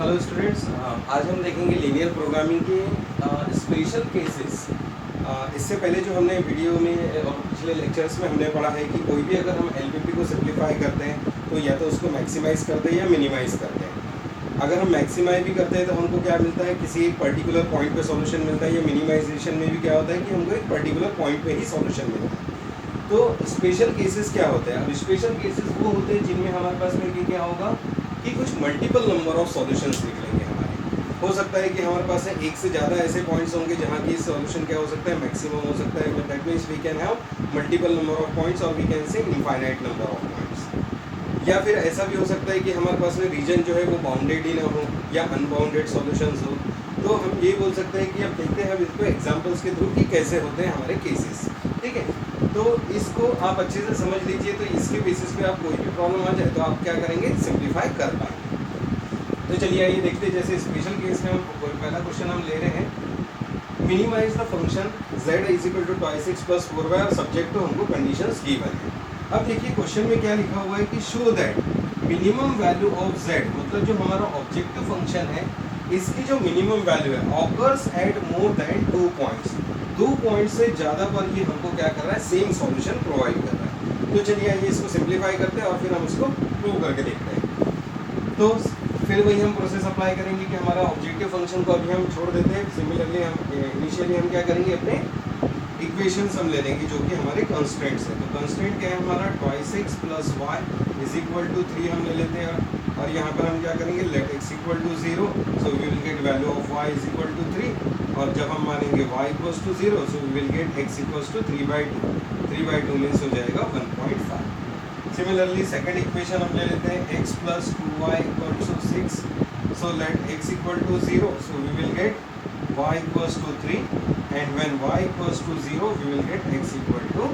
Hello students, आज हम देखेंगे लीनियर प्रोग्रामिंग के स्पेशल केसेस। इससे पहले जो हमने वीडियो में और पिछले लेक्चर्स में हमने पढ़ा है कि कोई भी अगर हम एलपीपी को सिंप्लीफाई करते हैं तो या तो उसको मैक्सिमाइज़ करते हैं या मिनिमाइज़ करते हैं। अगर हम मैक्सिमाइज भी करते हैं तो हमको क्या मिलता है, किसी एक पर्टिकुलर पॉइंट पे सॉल्यूशन मिलता है, या मिनिमाइजेशन में भी क्या होता है कि हमको एक पर्टिकुलर पॉइंट पे ही सॉल्यूशन मिलता है। तो स्पेशल केसेस क्या होते हैं? अब स्पेशल केसेस वो होते हैं जिनमें हमारे पास में क्या होगा कि कुछ मल्टीपल नंबर ऑफ सॉल्यूशंस निकलेंगे हमारे। हो सकता है कि हमारे पास एक से ज़्यादा ऐसे पॉइंट्स होंगे जहाँ की सॉल्यूशन क्या हो सकता है, मैक्सिमम हो सकता है। That means we can have multiple number of points और we can say infinite number of points. या फिर ऐसा भी हो सकता है कि हमारे पास में रीजन जो है वो बाउंडेड ही ना हो या अनबाउंडेड सॉल्यूशंस हो। तो हम ये बोल सकते हैं कि अब देखते हैं इसको एग्जाम्पल्स के थ्रू कि कैसे होते हैं हमारे केसेस। ठीक है, तो इसको आप अच्छे से समझ लीजिए, तो इसके बेसिस पे आप कोई भी प्रॉब्लम आ जाए तो आप क्या करेंगे, सिंप्लीफाई कर पाएंगे। तो चलिए आइए देखते हैं। जैसे स्पेशल केस में हम पहला क्वेश्चन हम ले रहे हैं, minimise the function z is equal to 2x plus 4y और सब्जेक्ट तो हमको कंडीशंस गिवन है। अब देखिए क्वेश्चन में क्या लिखा हुआ है कि show that minimum value of z, मतलब जो हमारा ऑब्जेक्टिव फंक्शन है इसकी जो मिनिमम वैल्यू है occurs eight more than 2 points, 2 point से ज़्यादा पर ये हमको क्या कर रहा है, सेम सॉल्यूशन प्रोवाइड कर रहा है। तो चलिए आइए इसको सिंप्लीफाई करते हैं और फिर हम इसको प्रूव करके देखते हैं। तो फिर वही हम प्रोसेस अप्लाई करेंगे कि हमारा ऑब्जेक्टिव फंक्शन को अभी हम छोड़ देते हैं। सिमिलरली हम इनिशियली हम क्या करेंगे, अपने इक्वेशंस हम ले लेंगे जो कि हमारे कंस्ट्रेंट्स हैं। तो कंस्ट्रेंट क्या है हमारा, 2x plus y is equal to 3 हम ले लेते हैं और यहाँ पर हम क्या करेंगे, let x equal to 0, so we will get value of y is equal to 3। और जब हम मानेंगे y equals to 0, so we will get x equals to 3/2। 3/2 means हो जाएगा 1.5। सिमिलरली सेकंड इक्वेशन हम ले लेते हैं, x plus 2y equals to 6, so let x equal to 0, so we will get y equals to 3 and when y equals to 0 we will get x equal to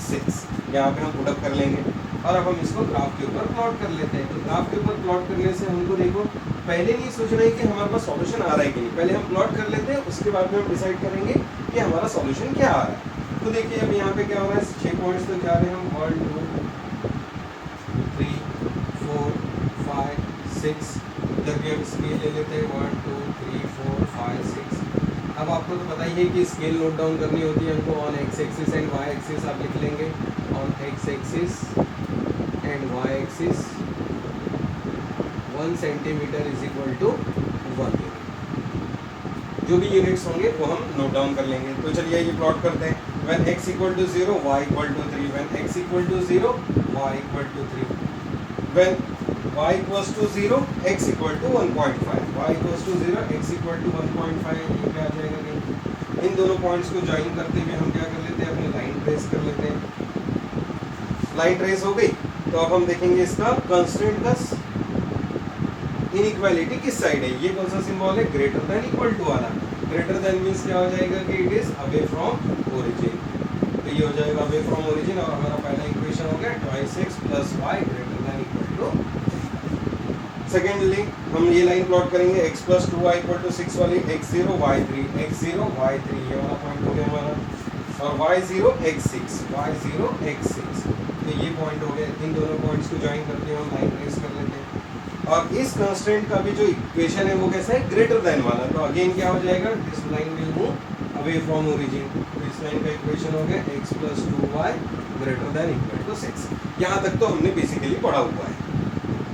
6। यहाँ पे हम put up कर लेंगे और अब हम इसको ग्राफ के ऊपर प्लॉट कर लेते हैं। तो ग्राफ के ऊपर प्लॉट करने से हमको देखो पहले नहीं सोचना है कि हमारे पास सॉल्यूशन आ रहा है कि नहीं, पहले हम प्लॉट कर लेते हैं, उसके बाद में हम डिसाइड करेंगे कि हमारा सॉल्यूशन क्या आ रहा है। तो देखिए अब यहाँ पे क्या हो रहा है, 6 पॉइंट्स तो जा रहे हैं हम, 1 2 3 4 5 6। इधर भी हम स्केल ले लेते हैं, 1 2 3 4 5 6। अब आपको तो पता ही है कि स्केल नोट डाउन करनी होती है हमको। On X axis and Y axis आप लिख लेंगे, on X axis and Y axis 1 centimetre is equal to 1 unit. जो भी यूनिट्स होंगे वो हम नोट डाउन कर लेंगे। तो चलिए ये प्लॉट करते हैं। When x equal to 0 y equal to 3, when x equal to 0 y equal to 3, when y equals to 0 x equal to 1.5, y equals to 0 x equal to 1.5। ये क्या आ जाएगा कि इन दोनों पॉइंट्स को ज्वाइन करते हुए हम क्या कर लेते हैं, अपनी लाइन ट्रेस कर लेते हैं। लाइन ट्रेस हो गई तो अब हम देखेंगे इसका कंस्ट्रेंट का इनइक्वालिटी किस साइड है। ये कौन सा सिंबल है, ग्रेटर देन इक्वल टू वाला। ग्रेटर देन मीन्स क्या हो जाएगा कि it is away from origin. तो ये हो जाएगा अवे फ्रॉम ओरिजिन और हमारा पहला इक्वेशन हो गया 2x plus y greater than equal to. Secondly हम ये लाइन प्लॉट करेंगे, x plus 2y equal to 6 वाली, x0 y3 x0 y3 ये वाला पॉइंट हो गया हमारा, और y0 x6 y0 x6। तो ये पॉइंट हो गया। इन दोनों पॉइंट्स को ज्वाइन करके हम लाइन ट्रेस कर लेते हैं। और इस कंस्ट्रेंट का भी जो इक्वेशन है वो कैसा है, ग्रेटर देन वाला। तो अगेन क्या हो जाएगा, this line will move away from origin. तो इस लाइन का इक्वेशन हो गया x plus 2y greater than equal to 6। यहाँ तक तो हमने बेसिकली पढ़ा हुआ है।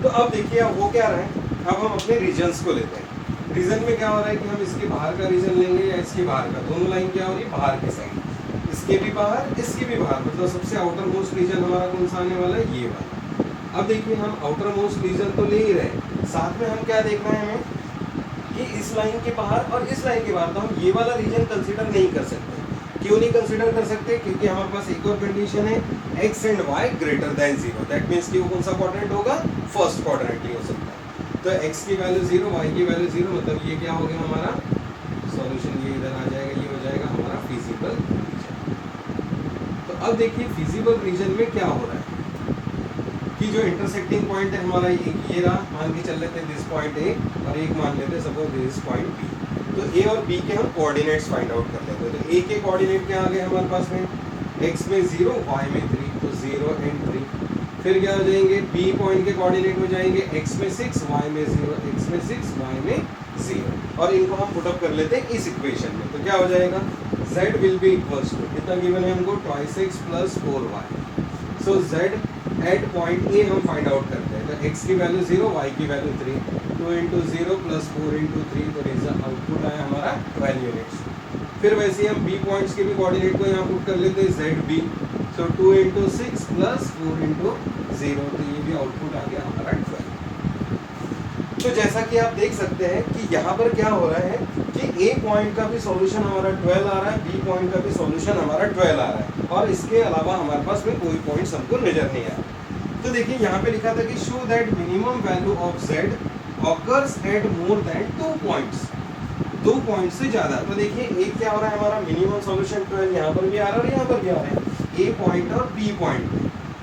तो अब देखिए अब वो क्या रहा है, अब हम अपने रीजन्स को लेते हैं। रीजन में क्या हो रहा है कि हम इसके बाहर का रीजन लेंगे या इसके बाहर का, दोनों लाइन क्या हो रही है, बाहर की साइड, इसके भी बाहर इसके भी बाहर, मतलब सबसे आउटर मोस्ट रीजन हमारा कौन सा आने वाला है, ये वाला। अब देखिए हम आउटर मोस्ट रीजन तो ले ही रहे, साथ में हम क्या देखना है हमें कि इस लाइन के बाहर और इस लाइन के बाहर, तो हम ये वाला रीजन कंसिडर नहीं कर सकते। क्यों नहीं कंसिडर कर सकते, क्योंकि हमारे पास एक और कंडीशन है, x and y greater than 0। That means कि वो कौन सा क्वाड्रेंट होगा, फर्स्ट क्वाड्रेंट ही हो सकता है। तो x की वैल्यू 0 y की वैल्यू 0, मतलब ये क्या हो गया हमारा सॉल्यूशन, ये इधर आ जाएगा, ये हो जाएगा हमारा फिजिबल रीजन। तो अब देखिए फिजिबल रीजन में क्या हो रहा है कि जो इंटरसेक्टिंग पॉइंट है हमारा ये रहा, मान के चल लेते हैं दिस पॉइंट ए और एक मान लेते हैं सपोज दिस पॉइंट बी। तो ए और बी के हम कोऑर्डिनेट्स फाइंड आउट कर लेते हैं। तो ए के कोऑर्डिनेट क्या आ गए हमारे पास में, x में 0 y में 3, तो 0 एंड 3। फिर क्या हो जाएंगे, बी पॉइंट के कोऑर्डिनेट हो जाएंगे x में 6 y में 0, x में 6 y में 0, और इनको हम पुट अप कर लेते हैं इस इक्वेशन में। तो क्या हो जाएगा, z will be equals to कितना गिवन है हमको, 2x plus 4y। So z at point A हम फाइंड आउट करते हैं। तो x की वैल्यू 0, y की वैल्यू 3, 2 इंटू 0 प्लस 4 इंटू 3, तो रिजल्ट आउटपुट आया हमारा 12 यूनिट्स। फिर वैसे ही हम बी पॉइंट्स के भी कोऑर्डिनेट को यहाँ पुट कर लेते हैं, जेड बी। सो 2 इंटू 6 प्लस 4 इंटू 0, तो ये भी आउटपुट आ गया हमारा 12। तो जैसा कि आप देख सकते हैं कि यहाँ पर क्या हो रहा है कि ए पॉइंट का भी सॉल्यूशन हमारा 12 आ रहा है, बी पॉइंट का भी सॉल्यूशन हमारा 12 आ रहा है, और इसके अलावा हमारे पास में कोई पॉइंट्स हमको नजर नहीं आ रहा। तो देखिए यहाँ पे लिखा था कि show that minimum value of Z occurs eight more than 2 points, 2 point से ज्यादा। तो देखिए एक क्या हो रहा है, हमारा मिनिमम सॉल्यूशन 12 यहाँ पर भी आ रहा है और यहाँ पर भी आ रहा है, ए पॉइंट और बी पॉइंट पे।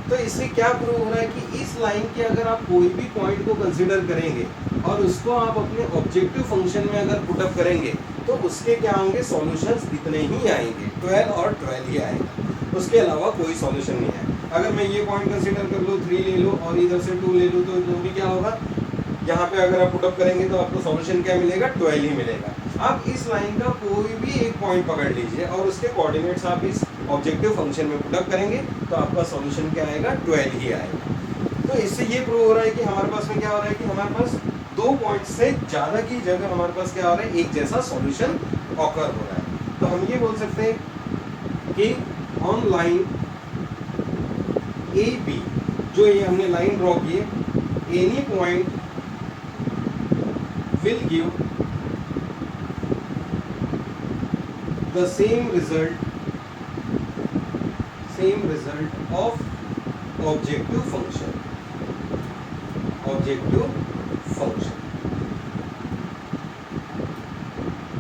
तो इससे क्या प्रूव हो रहा है कि इस लाइन के अगर आप कोई भी पॉइंट को कंसीडर करेंगे और उसको आप अपने ऑब्जेक्टिव फंक्शन में अगर पुट अप करेंगे तो उसके क्या होंगे, सॉल्यूशंस इतने ही आएंगे, 12 और 12 ही आएगा, उसके अलावा कोई सॉल्यूशन नहीं है। अगर मैं ये पॉइंट कंसीडर कर लूँ, 3 ले लूँ और इधर से 2 ले लूँ, तो जो भी क्या होगा, यहाँ पे अगर आप पुट अप करेंगे तो आपको सॉल्यूशन क्या मिलेगा, 12 ही मिलेगा। आप इस लाइन का कोई भी एक पॉइंट पकड़ लीजिए और उसके कोऑर्डिनेट्स आप इस ऑब्जेक्टिव फंक्शन में पुट अप करेंगे तो आपका सॉल्यूशन क्या आएगा, 12 ही आएगा। तो इससे ये प्रूव हो रहा है कि हमारे पास में क्या हो रहा है कि हमारे पास 2 पॉइंट से ज़्यादा की जगह हमारे पास क्या हो रहा है, एक जैसा सॉल्यूशन ऑकर हो रहा है। तो हम ये बोल सकते हैं कि ऑन लाइन ए बी, जो ये हमने लाइन ड्रॉ की है, any point will give the same result of objective function,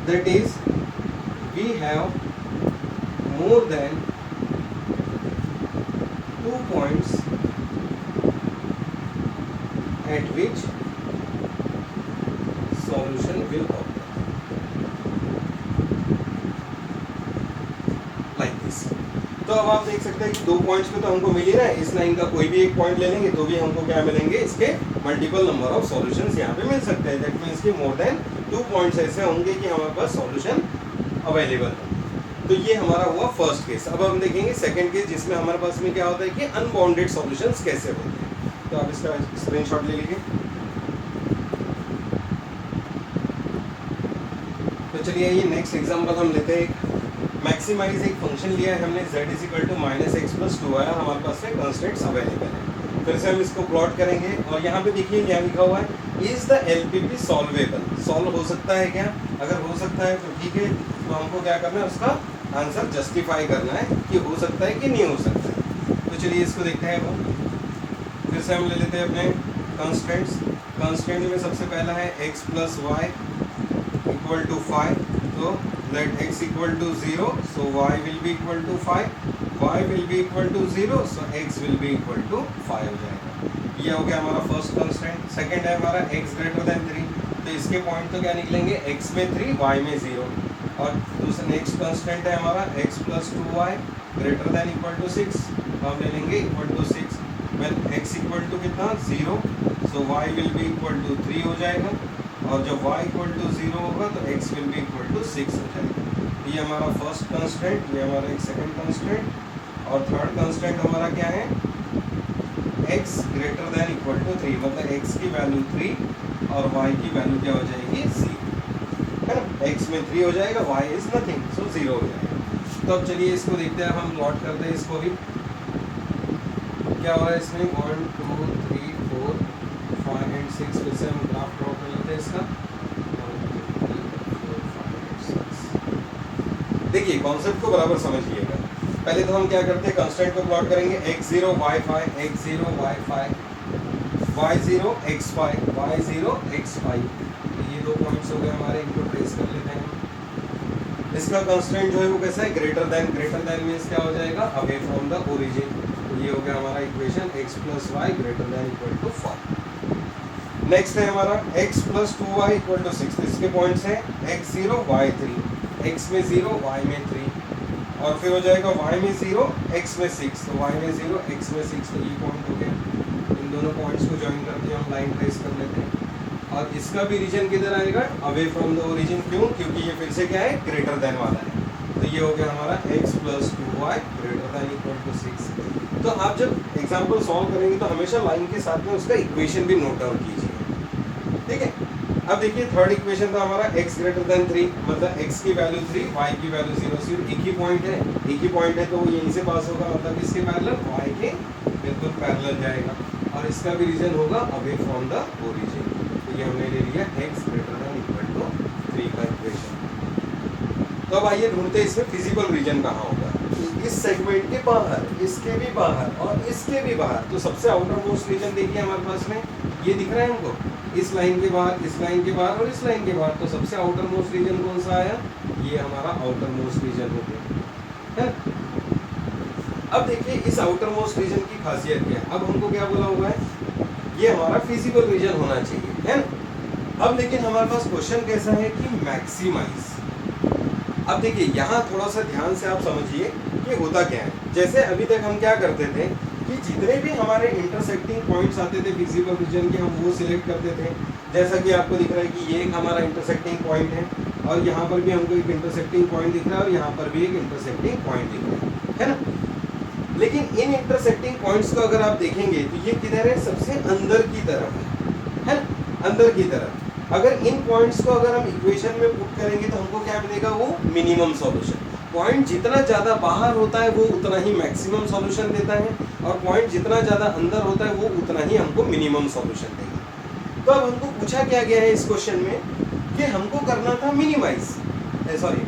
that is we have more than 2 points at which solution will occur. तो अब आप देख सकते हैं कि 2 पॉइंट्स पे तो हमको मिल ही रहा है, इस लाइन का कोई भी एक पॉइंट ले लेंगे तो भी हमको क्या मिलेंगे, इसके मल्टीपल नंबर ऑफ सॉल्यूशंस यहाँ पे मिल सकते हैं। दैट मीन्स कि मोर देन 2 पॉइंट्स ऐसे होंगे कि हमारे पास सॉल्यूशन अवेलेबल है। तो ये हमारा हुआ फर्स्ट केस। अब हम देखेंगे सेकंड केस, जिसमें हमारे पास में क्या होता है कि अनबाउंडेड सॉल्यूशंस कैसे होते हैं। तो आप इसका स्क्रीनशॉट ले लीजिए। तो चलिए ये नेक्स्ट एग्जाम्पल हम लेते हैं। मैक्सिमाइज एक फंक्शन लिया है हमने, z is equal to minus X plus 2 आया, हमारे पास में कंस्ट्रेंट्स अवेलेबल है। फिर से हम इसको प्लॉट करेंगे और यहाँ पे देखिए यहाँ लिखा हुआ है is the LPP solvable, solve हो सकता है क्या, अगर हो सकता है तो ठीक है, तो हमको क्या करना है, उसका आंसर जस्टिफाई करना है कि हो सकता है कि नहीं हो सकता है। तो चलिए इसको देखते हैं। वो फिर से हम ले लेते हैं अपने कंस्ट्रेंट्स। कंस्ट्रेंट में सबसे पहला है x plus Y equal to 5, तो let x equal to 0, so y will be equal to 5, y will be equal to 0, so x will be equal to 5 हो जाएगा। ये हो गया हमारा फर्स्ट कंस्ट्रेंट। सेकंड है हमारा x ग्रेटर देन 3, तो इसके पॉइंट तो क्या निकलेंगे, x में 3, y में 0। और दूसरा नेक्स्ट कंस्ट्रेंट है हमारा x plus 2y greater than equal to 6, तो हम ले लेंगे equal to 6। Well x equal to कितना, 0, so y will be equal to 3 हो जाएगा, और जब y इक्वल टू 0 होगा तो x will be equal to 6 हो जाएगा। ये हमारा फर्स्ट कंस्ट्रेंट, ये हमारा एक सेकंड कंस्ट्रेंट, और थर्ड कंस्ट्रेंट हमारा क्या है, x greater than equal to 3, मतलब x की वैल्यू 3 और y की वैल्यू क्या हो जाएगी, 0, है ना। x में 3 हो जाएगा, y इज नथिंग, सो 0 हो जाएगा। तो अब चलिए इसको देखते हैं, अब हम प्लॉट करते हैं इसको भी। क्या हो रहा है इसमें, 1 2 3 4 5 एंड 6, फिर से हम ग्राफ ड्रॉ कर लेते हैं इसका। देखिए कॉन्सेप्ट को बराबर समझिएगा। पहले तो हम क्या करते हैं, कंस्टेंट को प्लॉट करेंगे, x0 y5, x0 y5, y0 x5, y0 x5। ये 2 पॉइंट्स हो गए हमारे, इनको ट्रेस कर लेते हैं। इसका कंस्टेंट जो है वो कैसा है, ग्रेटर देन मीन्स क्या हो जाएगा, अवे फ्रॉम द ओरिजिन। तो ये हो गया हमारा equation, x plus Y greater than equal to 5। Next है हमारा x plus 2y equal to 6, इसके पॉइंट्स हैं x0 y3, x में 0 y में 3, और फिर हो जाएगा y में 0 x में 6, तो y में 0 x में 6, तो ये पॉइंट हो गया। दोनों पॉइंट्स को ज्वाइन करके हम लाइन ट्रेस कर लेते हैं। और इसका भी रीजन किधर आएगा, अवे फ्रॉम द ओरिजिन। क्यों, क्योंकि ये फिर से क्या है, ग्रेटर देन वाला है। तो ये हो गया हमारा x + 2y greater than equal to 6। तो आप जब एग्जाम्पल सॉल्व करेंगे तो हमेशा लाइन के साथ में उसका इक्वेशन भी नोट डाउन कीजिए, ठीक है। अब देखिए थर्ड इक्वेशन था हमारा x ग्रेटर देन 3, मतलब x की वैल्यू 3, y की वैल्यू 0। सिर्फ एक ही पॉइंट है तो वो यहीं से पास होगा, मतलब इसके पैरेलल y के बिल्कुल पैरेलल जाएगा। और इसका भी रीजन होगा अवे फ्रॉम द ओरिजिन। तो ये हमने ले लिया x greater than equal to 3 का इक्वेशन। तो अब आइए ढूंढते हैं इसमें फिजिबल रीजन कहाँ होगा। इस सेगमेंट के बाहर, इसके भी बाहर और इसके भी बाहर। तो सबसे आउटर मोस्ट रीजन देखिए हमारे पास में ये दिख रहा है हमको, इस लाइन के बाहर, इस लाइन के बाहर और इस लाइन के बाहर। तो सबसे आउटर मोस्ट रीजन कौन सा आया, ये हमारा आउटर मोस्ट रीजन हो गया है। अब देखिए इस आउटर मोस्ट रीजन की खासियत क्या है। अब हमको क्या बोला हुआ है, ये हमारा फिजिबल रीजन होना चाहिए, है ना। अब लेकिन हमारे पास क्वेश्चन कैसा है कि मैक्सिमाइज। अब देखिए यहाँ थोड़ा सा ध्यान से आप समझिए कि होता क्या है। जैसे अभी तक हम क्या करते थे कि जितने भी हमारे इंटरसेक्टिंग पॉइंट्स आते थे फिजिबल रीजन के, हम वो सिलेक्ट करते थे। जैसा कि आपको दिख रहा है कि ये एक हमारा इंटरसेक्टिंग पॉइंट है और यहाँ पर भी हमको एक इंटरसेक्टिंग पॉइंट दिख रहा है और यहाँ पर भी एक इंटरसेक्टिंग पॉइंट दिख रहा है ना। लेकिन इन इंटरसेक्टिंग पॉइंट्स को अगर आप देखेंगे तो ये किधर है, सबसे अंदर की तरफ है ना, अंदर की तरफ। अगर इन पॉइंट्स को अगर हम इक्वेशन में पुट करेंगे तो हमको क्या मिलेगा, वो मिनिमम सॉल्यूशन। पॉइंट जितना ज़्यादा बाहर होता है वो उतना ही मैक्सिमम सॉल्यूशन देता है और पॉइंट जितना ज़्यादा अंदर होता है वो उतना ही हमको मिनिमम सॉल्यूशन देगा। तो अब हमको पूछा क्या गया है इस क्वेश्चन में कि हमको करना था मिनिमाइज,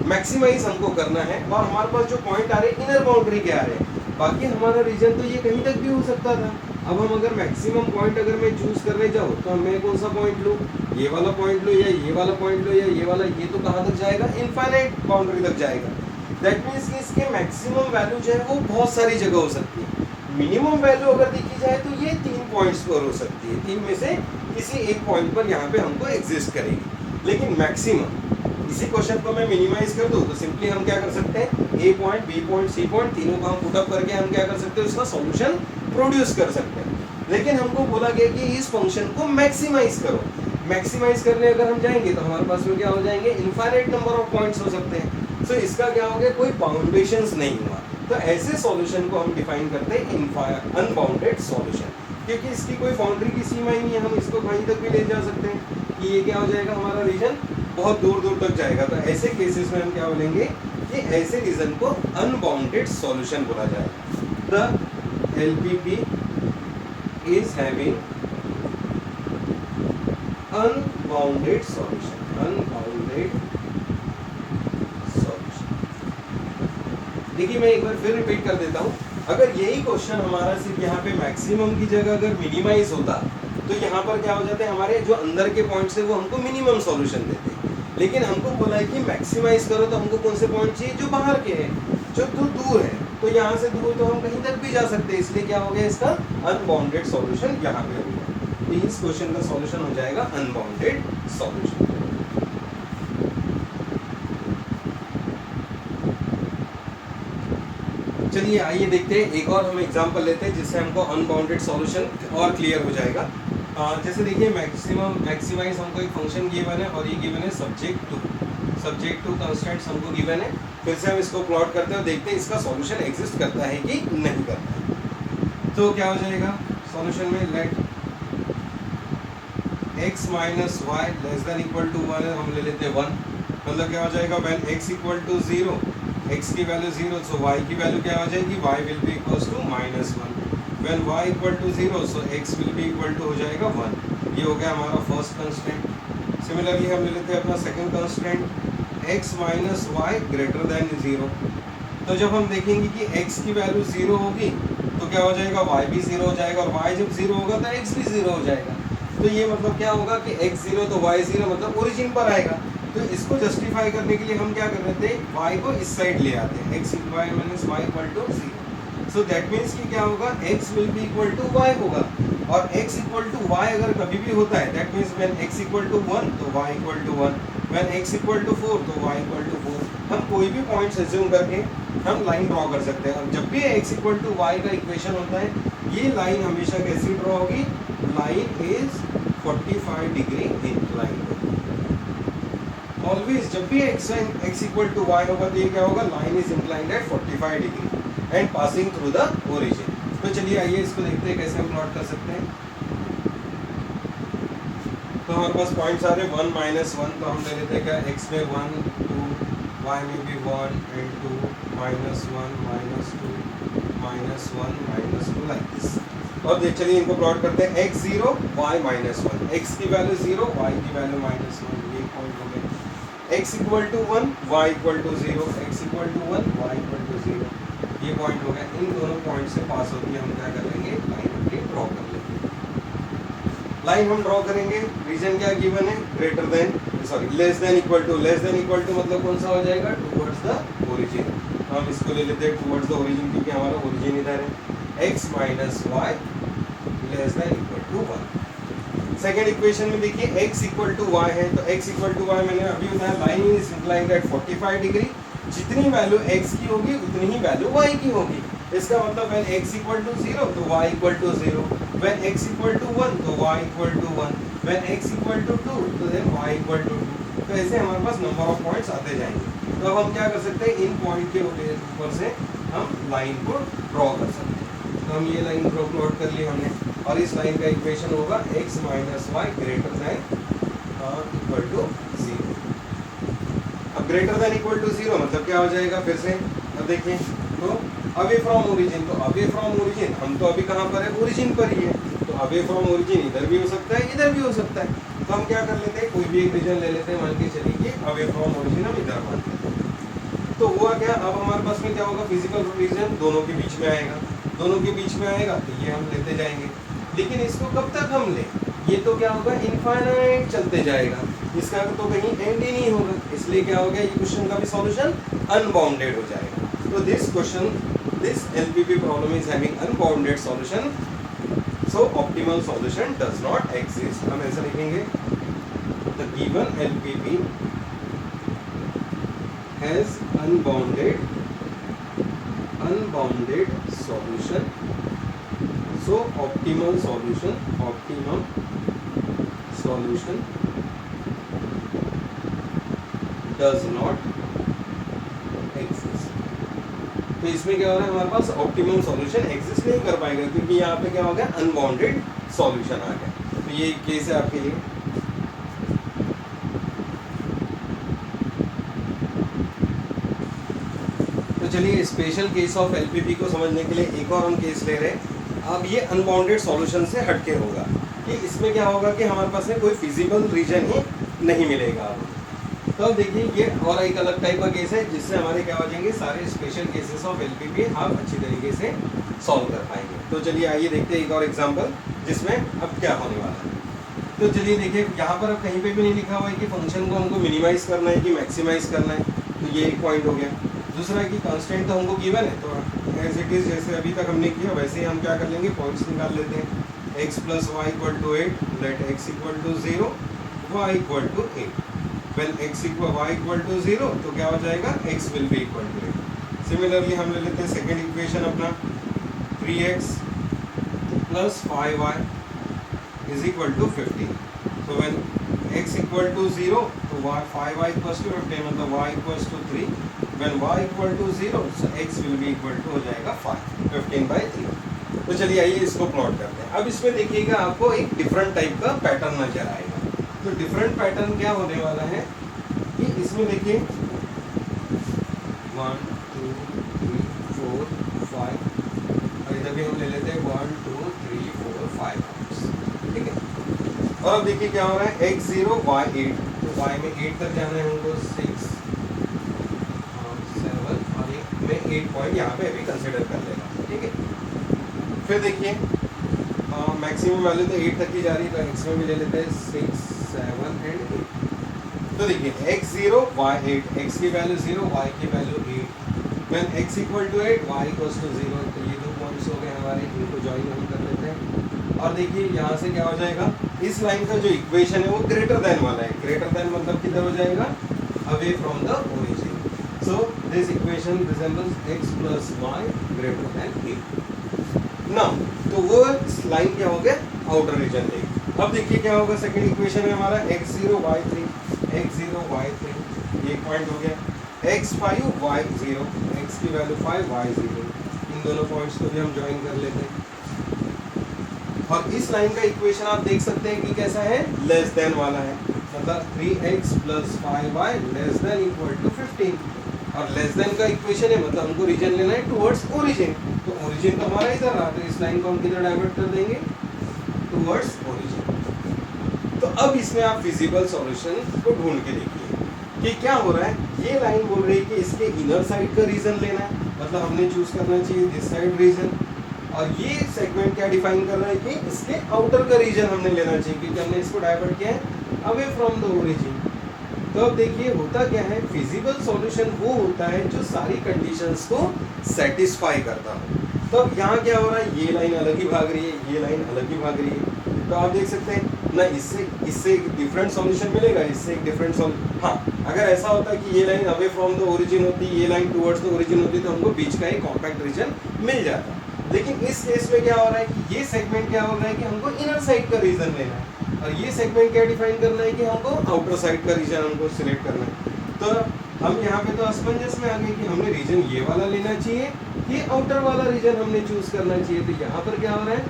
मैक्सिमाइज हमको करना है। और हमारे पास जो पॉइंट आ रहे हैं इनर बाउंड्री के आ रहे हैं, बाकी हमारा रीजन तो ये कहीं तक भी हो सकता था। अब हम अगर मैक्सिमम पॉइंट अगर मैं चूज करने जाऊँ तो मैं कौन सा पॉइंट लूँ, ये वाला पॉइंट लूँ या ये वाला पॉइंट लूँ या ये वाला, ये तो कहाँ तक जाएगा, इनफाइनाइट बाउंड्री तक जाएगा। दैट मीन्स कि इसके मैक्सिमम वैल्यू जो है वो बहुत सारी जगह हो सकती है। मिनिमम वैल्यू अगर देखी जाए तो ये 3 पॉइंट्स पर हो सकती है, 3 में से किसी एक पॉइंट पर यहाँ पे हमको एग्जिस्ट करेगी। लेकिन मैक्सिमम, इसी क्वेश्चन को मैं मिनिमाइज कर दूँ तो सिंपली हम क्या कर सकते हैं, A point, B point, C point, तीनों को हम पुट अप करके हम क्या कर सकते हैं, उसका सॉल्यूशन प्रोड्यूस कर सकते हैं। लेकिन हमको बोला गया कि इस फंक्शन को मैक्सिमाइज करो। मैक्सिमाइज करने अगर हम जाएंगे तो हमारे पास में क्या हो जाएंगे, इनफाइनाइट नंबर ऑफ पॉइंट्स हो सकते हैं। तो इसका क्या हो गया, कोई बाउंडेशंस नहीं हुआ। तो ऐसे सॉल्यूशन को हम डिफाइन करते हैं अनबाउंडेड सॉल्यूशन, क्योंकि इसकी कोई बाउंड्री की सीमा ही नहीं है। हम इसको कहीं तक भी ले जा सकते हैं कि ये क्या हो जाएगा, हमारा रीजन बहुत दूर दूर तक जाएगा। तो ऐसे केसेस में हम क्या बोलेंगे कि ऐसे रीजन को अनबाउंडेड सॉल्यूशन बोला जाएगा। The LPP is having unbounded solution, unbounded solution. देखिए मैं एक बार फिर रिपीट कर देता हूँ। अगर यही क्वेश्चन हमारा सिर्फ यहाँ पे मैक्सिमम की जगह अगर मिनिमाइज होता तो यहाँ पर क्या हो जाते हैं, हमारे जो अंदर के पॉइंट्स है वो हमको मिनिमम सॉल्यूशन देते। लेकिन हमको बोला है कि मैक्सिमाइज करो तो हमको कौन से पॉइंट चाहिए, जो बाहर के हैं, जो दूर है। तो यहाँ से दूर तो हम कहीं तक भी जा सकते हैं, इसलिए क्या हो गया, इसका अनबाउंडेड सॉल्यूशन यहाँ पे हो गया। तो इस क्वेश्चन का सॉल्यूशन हो जाएगा अनबाउंडेड सॉल्यूशन। चलिए आइए देखते हैं, एक और हम एग्जांपल लेते हैं जिससे हमको अनबाउंडेड सॉल्यूशन और क्लियर हो जाएगा। जैसे देखिए मैक्सिमाइज हमको एक फंक्शन गिवन है और ये गिवन है सब्जेक्ट टू कंस्टेंट्स हमको गिवन है। फिर से हम इसको प्लॉट करते हैं और देखते हैं इसका सॉल्यूशन एग्जिस्ट करता है कि नहीं करता है। तो क्या हो जाएगा सॉल्यूशन में, let x minus Y less than equal to 1 हम ले लेते हैं 1। मतलब क्या हो जाएगा, when x equal to 0, x की वैल्यू 0, सो y की वैल्यू क्या हो जाएगी, y will be equals to -1। When y equal to 0, so x will be equal to हो जाएगा 1। ये हो गया हमारा फर्स्ट कंस्ट्रेंट। सिमिलरली हम ले लेते हैं अपना second constraint, x minus Y greater than 0। तो जब हम देखेंगे कि x की वैल्यू 0 होगी तो क्या हो जाएगा, y भी 0 हो जाएगा, और y जब 0 होगा तो x भी 0 हो जाएगा। तो ये मतलब क्या होगा कि x 0 तो y 0, मतलब ओरिजिन पर आएगा। तो इसको जस्टिफाई करने के लिए हम क्या कर रहे थे, y को इस साइड ले आते हैं, x minus Y equal to 0। So that means कि क्या होगा, x will be equal to y होगा। और x इक्वल टू y अगर कभी भी होता है, that means when x equal to 1 तो y equal to 1, when x equal to 4 तो y इक्वल टू 4। हम कोई भी पॉइंट्स एज्यूम करके हम लाइन ड्रॉ कर सकते हैं। और जब भी x इक्वल टू y का इक्वेशन होता है, ये लाइन हमेशा कैसी ड्रॉ होगी, line is 45 degree incline. Always जब भी x इक्वल टू y होगा तो ये क्या होगा, line is inclined at 45 degree and passing through the origin. तो चलिए आइए इसको देखते हैं कैसे हम प्लॉट कर सकते हैं। तो हमारे पास पॉइंट्स आ रहे 1 -1, तो हम ले लेते हैं क्या, x में 1 2, y में भी 1 and 2, -1 -2 -1 -2 लाइक दिस। और देख चलिए इनको प्लॉट करते हैं, x 0 y -1, x की वैल्यू 0 y की वैल्यू -1, ये पॉइंट हो गए। x equal to 1 y equal to 0, x equal to 1 y equal to 0, ये पॉइंट हो गया। इन दोनों पॉइंट से पास होती है हम क्या कर लेंगे, लाइन अपनी ड्रॉ कर लेंगे। लाइन हम ड्रॉ करेंगे, रीजन क्या गिवन है, greater than sorry less than equal to मतलब कौन सा हो जाएगा, टुवर्ड्स द ओरिजिन। हम इसको ले लेते हैं टुवर्ड्स द ओरिजिन, क्योंकि हमारा ओरिजिन इधर है। x minus Y less than equal to 1। Second equation में देखिए x इक्वल टू वाई है, तो x इक्वल टू वाई मैंने अभी बताया, line is inclined at 45 degree. जितनी वैल्यू x की होगी उतनी ही वैल्यू y की होगी। इसका मतलब व्हेन x इक्वल टू 0 तो y equal to 0, when x equal to 1 तो y equal to 1, when x equal to 2 तो देन y इक्वल टू 2। तो ऐसे हमारे पास नंबर ऑफ पॉइंट्स आते जाएंगे। तो अब हम क्या कर सकते हैं, इन पॉइंट के ऊपर से हम लाइन को ड्रॉ कर सकते हैं। तो हम ये लाइन ड्रॉ प्लॉट कर ली हमने, और इस लाइन का इक्वेशन होगा x minus Y greater than equal to 0। अब ग्रेटर देन इक्वल टू 0 मतलब क्या हो जाएगा, फिर से अब देखिए, तो अवे फ्रॉम ओरिजिन, तो अवे फ्रॉम ओरिजिन हम तो अभी कहाँ पर है, ओरिजिन पर ही है। तो अवे फ्रॉम ओरिजिन इधर भी हो सकता है, इधर भी हो सकता है। तो हम क्या कर लेते हैं, कोई भी एक रीजन ले लेते हैं, मान के चलिए कि अवे फ्रॉम ओरिजिन हम इधर मान लेते हैं। तो हुआ क्या, अब हमारे पास में क्या होगा, फिजिकल रीजन दोनों के बीच में आएगा, दोनों के बीच में आएगा तो ये हम लेते जाएंगे। लेकिन इसको कब तक हम लें, ये तो क्या होगा, इनफाइनाइट चलते जाएगा, इसका तो कहीं एंड ही नहीं होगा। इसलिए क्या हो गया, ये क्वेश्चन का भी सॉल्यूशन अनबाउंडेड हो जाएगा। तो this LPP problem is having unbounded solution, so optimal solution does not exist। हम ऐसा लिखेंगे, the given LPP has unbounded solution, so optimum solution does not exist। तो इसमें क्या हो रहा है, हमारे पास ऑप्टिमम सॉल्यूशन एग्जिस्ट नहीं कर पाएगा, क्योंकि यहाँ पे क्या हो गया, अनबाउंडेड सॉल्यूशन आ गया। तो ये केस है आपके लिए। तो चलिए स्पेशल केस ऑफ LPP को समझने के लिए एक और हम केस ले रहे हैं। अब ये अनबाउंडेड सॉल्यूशन से हटके होगा, कि इसमें क्या होगा कि हमारे पास में कोई फिजिबल रीजन ही नहीं मिलेगा। तो अब देखिए ये और एक अलग टाइप का केस है, जिससे हमारे क्या हो जाएंगे, सारे स्पेशल केसेस ऑफ LPP हम अच्छी तरीके से सॉल्व कर पाएंगे। तो चलिए आइए देखते हैं एक और एग्जांपल, जिसमें अब क्या होने वाला है। तो चलिए देखिए, यहाँ पर अब कहीं पे भी नहीं लिखा हुआ है कि फंक्शन को हमको मिनिमाइज करना है कि मैक्सिमाइज करना है। तो ये एक पॉइंट हो गया। दूसरा कि कांस्टेंट तो हमको गिवन है, तो एज इट इज जैसे अभी तक हमने किया वैसे ही हम क्या कर लेंगे, पॉइंट्स निकाल लेते हैं। x plus Y equal to 8, let x equal to 0, y equal to 8। When x equal y equal to 0 तो क्या हो जाएगा, x will be equal to 8। Similarly हम ले लेते हैं सेकेंड इक्वेशन अपना, 3x plus 5y is equal to 15। तो व्हेन x इक्वल टू 0 तो 5y इक्वल टू 15, मतलब y equal to 3। When y equal to 0 so x will be equal to हो जाएगा 15/3। तो चलिए आइए इसको प्लॉट करते हैं। अब इसमें देखिएगा आपको एक डिफरेंट टाइप का पैटर्न नजर आएगा। तो डिफरेंट पैटर्न क्या होने वाला है कि इसमें देखिए 1 2 3 4 5, और इधर भी हम ले लेते हैं 1 2 3 4 5, ठीक है। और अब देखिए क्या हो रहा है, x 0 y 8, तो y में 8 तक जाना है हमको, 6 7 और में 8 पॉइंट यहाँ पे अभी कंसिडर कर लेगा, ठीक है। फिर देखिए मैक्सिमम वैल्यू तो 8 तक ही जा रही है, तो x में भी ले लेते हैं 6 7 एंड 8। तो देखिए x 0 y 8, x की वैल्यू 0 y की value 8। When x equal to 8 y equals to 0, तो ये दो पॉइंट्स हो गए हमारे, इनको जॉइन हम कर लेते हैं। और देखिए यहाँ से क्या हो जाएगा, इस लाइन का जो इक्वेशन है वो ग्रेटर देन वाला है। ग्रेटर देन मतलब किधर हो जाएगा, away from the origin. So this equation resembles x plus y greater then 8। ना, तो वो लाइन क्या हो गया, आउटर रीजन लेगी। अब देखिए क्या होगा सेकंड इक्वेशन में हमारा x0 y3 एक पॉइंट हो गया, x5 y0, x की वैल्यू 5 y0, इन दोनों पॉइंट्स को भी हम ज्वाइन कर लेते हैं। और इस लाइन का इक्वेशन आप देख सकते हैं कि कैसा है, लेस देन वाला है, मतलब 3x + 5y less than equal to 15। और लेस देन का इक्वेशन है मतलब हमको रीजन लेना है टुवर्ड्स ओरिजिन, तो ओरिजिन तो हमारा इधर रहा, तो इस लाइन को हम किधर डाइवर्ट कर देंगे, टुवर्ड्स ओरिजिन। तो अब इसमें आप फिजिबल सॉल्यूशन को ढूंढ के देखिए कि क्या हो रहा है। ये लाइन बोल रही है कि इसके इनर साइड का रीजन लेना है, मतलब हमने चूज करना चाहिए दिस साइड रीजन। और ये सेगमेंट क्या डिफाइन कर रहा है कि इसके आउटर का रीजन हमने लेना चाहिए, क्योंकि हमने इसको डाइवर्ट किया है अवे फ्रॉम द ओरिजिन। तो अब देखिए होता क्या है, फिजिबल सॉल्यूशन वो होता है जो सारी कंडीशंस को सेटिस्फाई करता हो। तो अब यहाँ क्या हो रहा है, ये लाइन अलग ही भाग रही है, ये लाइन अलग ही भाग रही है, तो आप देख सकते हैं ना, इससे एक डिफरेंट सॉल्यूशन मिलेगा, इससे एक डिफरेंट सॉल्यूशन। हाँ, अगर ऐसा होता है कि ये line away from the origin होती, ये लाइन टुवर्ड्स द ओरिजिन होती, तो हमको बीच का एक कॉम्पैक्ट रीजन मिल जाता। लेकिन इस केस में क्या हो रहा है कि ये सेगमेंट क्या हो रहा है कि हमको इनर साइड का रीजन लेना है, और ये सेगमेंट क्या डिफाइन करना है कि हमको आउटर साइड का रीजन हमको सिलेक्ट करना है। तो हम यहाँ पे तो असमंजस में आ गए कि हमने रीजन ये वाला लेना चाहिए, ये आउटर वाला रीजन हमने चूज करना चाहिए। तो यहाँ पर क्या हो रहा है,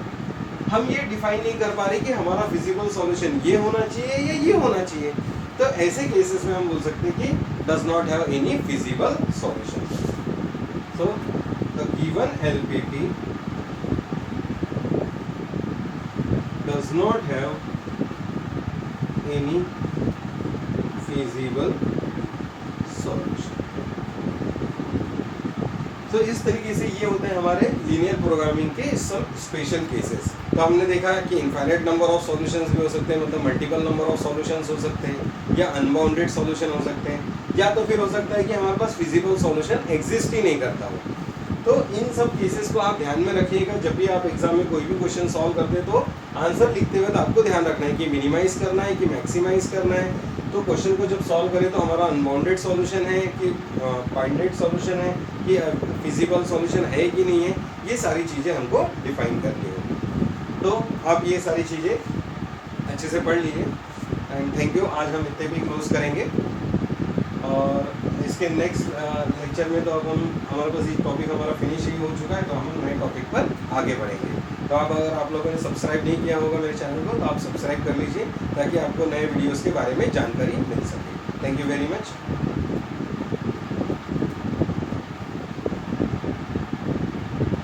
हम ये डिफाइन नहीं कर पा रहे कि हमारा फिजिबल सॉल्यूशन ये होना चाहिए या ये होना चाहिए। तो ऐसे केसेस में हम बोल सकते हैं कि does not have any feasible solution. So the given LPP does not have any feasible solution। तो इस तरीके से ये होते हैं हमारे लीनियर प्रोग्रामिंग के सब स्पेशल केसेस। तो हमने देखा कि इनफाइनाइट नंबर ऑफ सॉल्यूशंस भी हो सकते हैं, मतलब मल्टीपल नंबर ऑफ सॉल्यूशंस हो सकते हैं, या अनबाउंडेड सॉल्यूशन हो सकते हैं, या तो फिर हो सकता है कि हमारे पास फिजिबल सॉल्यूशन एग्जिस्ट ही नहीं करता हो। तो इन सब केसेस को आप ध्यान में रखिएगा, जब भी आप एग्जाम में कोई भी क्वेश्चन सॉल्व करते हैं तो आंसर लिखते हुए तो आपको ध्यान रखना है कि मिनिमाइज करना है कि मैक्सिमाइज करना है। तो क्वेश्चन को जब सॉल्व करें तो हमारा अनबाउंडेड सॉल्यूशन है कि बाउंडेड सॉल्यूशन है कि फिजिबल सॉल्यूशन है कि नहीं है, ये सारी चीज़ें हमको डिफाइन करनी है। तो आप ये सारी चीज़ें अच्छे से पढ़ लीजिए। And thank you. आज हम इतने भी क्लोज करेंगे, और इसके नेक्स्ट लेक्चर में तो अब हमारे पास ये टॉपिक हमारा फिनिश ही हो चुका है, तो हम नए टॉपिक पर आगे बढ़ेंगे। तो अगर आप लोगों ने सब्सक्राइब नहीं किया होगा मेरे चैनल को, तो आप सब्सक्राइब कर लीजिए ताकि आपको नए वीडियोस के बारे में जानकारी मिल सके। Thank you very much.